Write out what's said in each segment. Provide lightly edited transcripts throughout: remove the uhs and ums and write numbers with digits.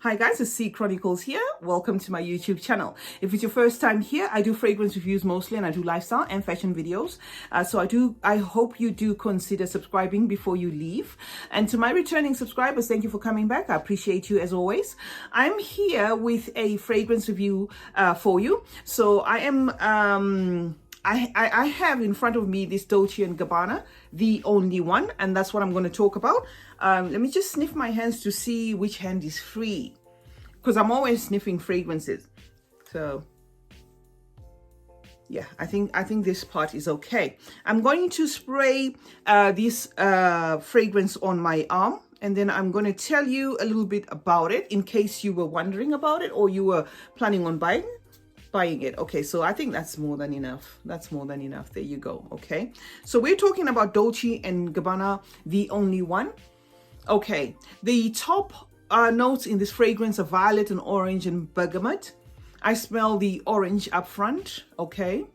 Hi guys, it's CeeChronicles here. Welcome to my YouTube channel. If it's your first time here, I do fragrance reviews mostly, and I do lifestyle and fashion videos. I hope you do consider subscribing before you leave. And to my returning subscribers, thank you for coming back. I appreciate you as always. I'm here with a fragrance review for you. So I am I have in front of me this Dolce & Gabbana, the only one, and that's what I'm going to talk about. Let me just sniff my hands to see which hand is free, because I'm always sniffing fragrances. So yeah, I think this part is okay. I'm going to spray this fragrance on my arm, and then I'm going to tell you a little bit about it in case you were wondering about it or you were planning on buying it. Okay, so I think that's more than enough. That's more than enough. There you go. Okay, so we're talking about Dolce & Gabbana, the only one. Okay, the top notes in this fragrance are violet and orange and bergamot. I smell the orange up front. Okay,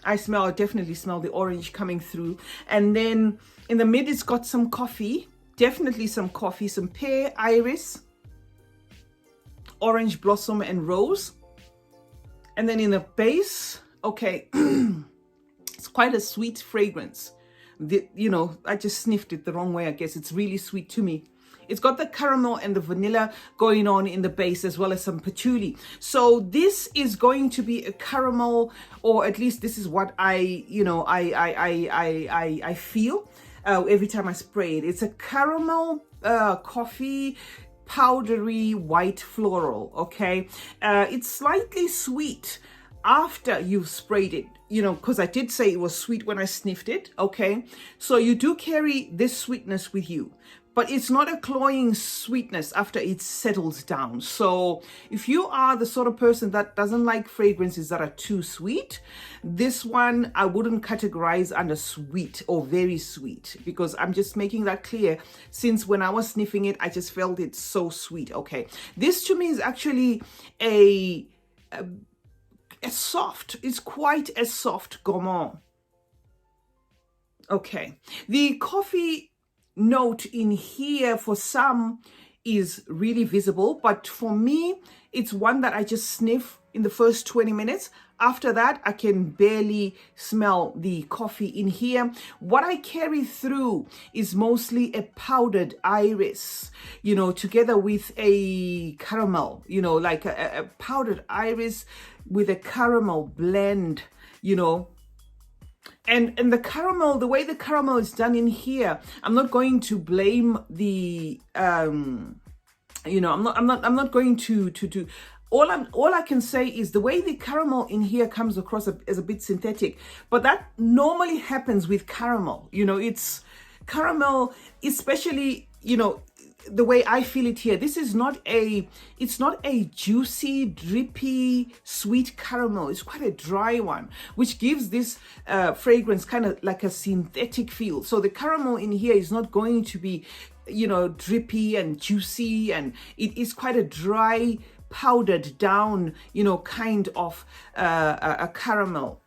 I definitely smell the orange coming through, and then in the mid it's got some coffee, definitely some coffee, some pear, iris, orange blossom and rose. And then in the base, okay, it's quite a sweet fragrance. I just sniffed it the wrong way, I guess. It's really sweet to me. It's got the caramel and the vanilla going on in the base, as well as some patchouli. So this is going to be a caramel, or at least this is what I feel every time I spray it. It's a caramel coffee, powdery white floral. Okay, it's slightly sweet after you've sprayed it, because I did say it was sweet when I sniffed it. Okay, so you do carry this sweetness with you, but it's not a cloying sweetness after it settles down. So if you are the sort of person that doesn't like fragrances that are too sweet, this one I wouldn't categorize under sweet or very sweet, because I'm just making that clear, since when I was sniffing it, I just felt it so sweet. Okay, this to me is actually a soft, it's quite a soft gourmand. Okay, the coffee note in here for some is really visible, but for me it's one that I just sniff in the first 20 minutes. After that, I can barely smell the coffee in here. What I carry through is mostly a powdered iris, together with a caramel, like a powdered iris with a caramel blend, And the caramel, the way the caramel is done in here, I'm not going to blame the I'm not going to do. All I can say is the way the caramel in here comes across as a bit synthetic, but that normally happens with caramel. It's caramel, especially, the way I feel it here. This is it's not a juicy, drippy, sweet caramel. It's quite a dry one, which gives this fragrance kind of like a synthetic feel. So the caramel in here is not going to be, drippy and juicy, and it is quite a dry, powdered down, kind of a caramel.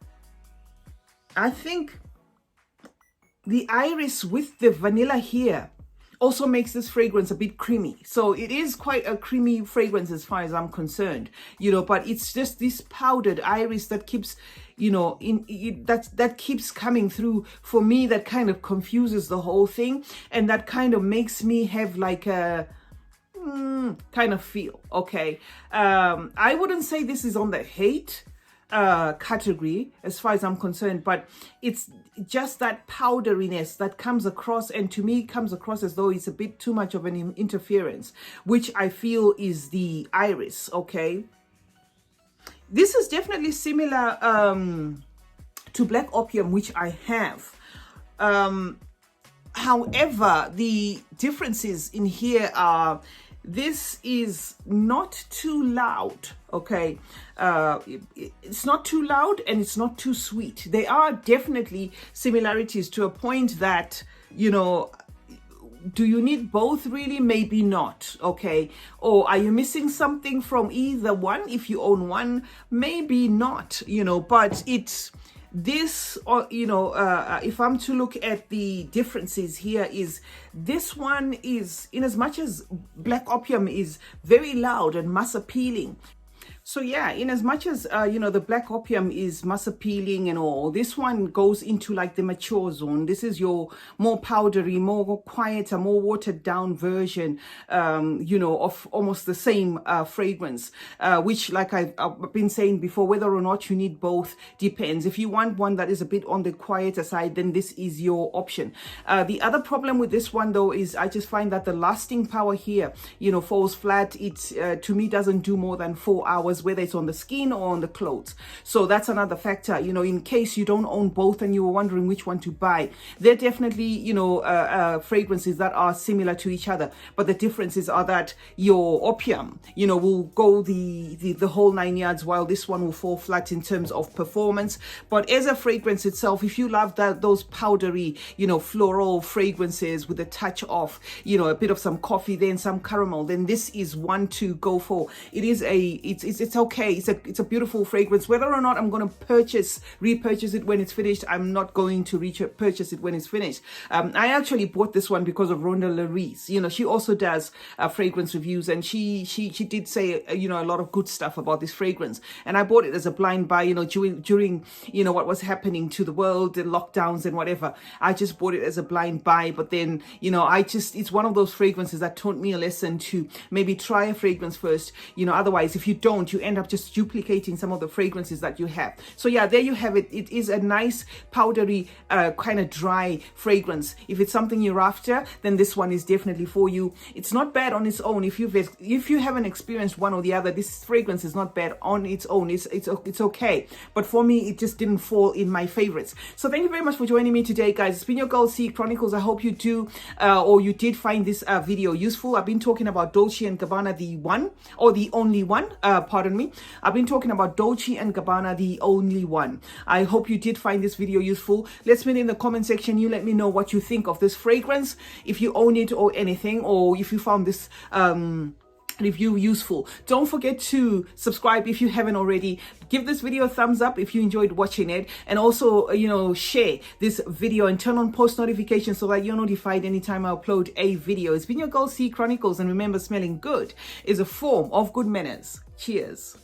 I think the iris with the vanilla here also makes this fragrance a bit creamy. So it is quite a creamy fragrance as far as I'm concerned, but it's just this powdered iris that keeps, that keeps coming through for me, that kind of confuses the whole thing, and that kind of makes me have like a kind of feel. Okay, I wouldn't say this is on the hate category as far as I'm concerned, but it's just that powderiness that comes across, and to me comes across as though it's a bit too much of an interference, which I feel is the iris. Okay, this is definitely similar to Black Opium, which I have. However, the differences in here are, this is not too loud. Okay, it's not too loud and it's not too sweet. There are definitely similarities to a point that, do you need both really? Maybe not. Okay, or are you missing something from either one? If you own one, maybe not, but This, or if I'm to look at the differences here, is this one is, in as much as Black Opium is very loud and mass appealing. So yeah, in as much as, the Black Opium is mass appealing and all, this one goes into like the mature zone. This is your more powdery, more quieter, more watered down version, of almost the same fragrance, which, like I've been saying before, whether or not you need both depends. If you want one that is a bit on the quieter side, then this is your option. The other problem with this one though is I just find that the lasting power here, falls flat. It, to me, doesn't do more than 4 hours, whether it's on the skin or on the clothes. So that's another factor, in case you don't own both and you were wondering which one to buy. There are definitely, fragrances that are similar to each other, but the differences are that your Opium, will go the whole 9 yards, while this one will fall flat in terms of performance. But as a fragrance itself, if you love those powdery, floral fragrances with a touch of, a bit of some coffee, then some caramel, then this is one to go for. It is it's okay. It's a beautiful fragrance. Whether or not I'm going to repurchase it when it's finished, I'm not going to purchase it when it's finished. I actually bought this one because of Rhonda Larice. She also does fragrance reviews, and she did say a lot of good stuff about this fragrance. And I bought it as a blind buy, during what was happening to the world, the lockdowns and whatever. I just bought it as a blind buy. But then it's one of those fragrances that taught me a lesson to maybe try a fragrance first. Otherwise, if you don't, you end up just duplicating some of the fragrances that you have. So yeah, there you have it. It is a nice powdery, kind of dry fragrance. If it's something you're after, then this one is definitely for you. It's not bad on its own. If you haven't experienced one or the other, this fragrance is not bad on its own. It's okay. But for me, it just didn't fall in my favorites. So thank you very much for joining me today, guys. It's been your girl C Chronicles. I hope you do, or you did find this video useful. I've been talking about Dolce and Gabbana, the one or the only one. Pardon me. I've been talking about Dolce and Gabbana, the only one. I hope you did find this video useful. Let's meet in the comment section. You let me know what you think of this fragrance, if you own it or anything, or if you found this review useful. Don't forget to subscribe if you haven't already. Give this video a thumbs up if you enjoyed watching it, and also share this video and turn on post notifications so that you're notified anytime I upload a video. It's been your girl C Chronicles, and remember, smelling good is a form of good manners. Cheers.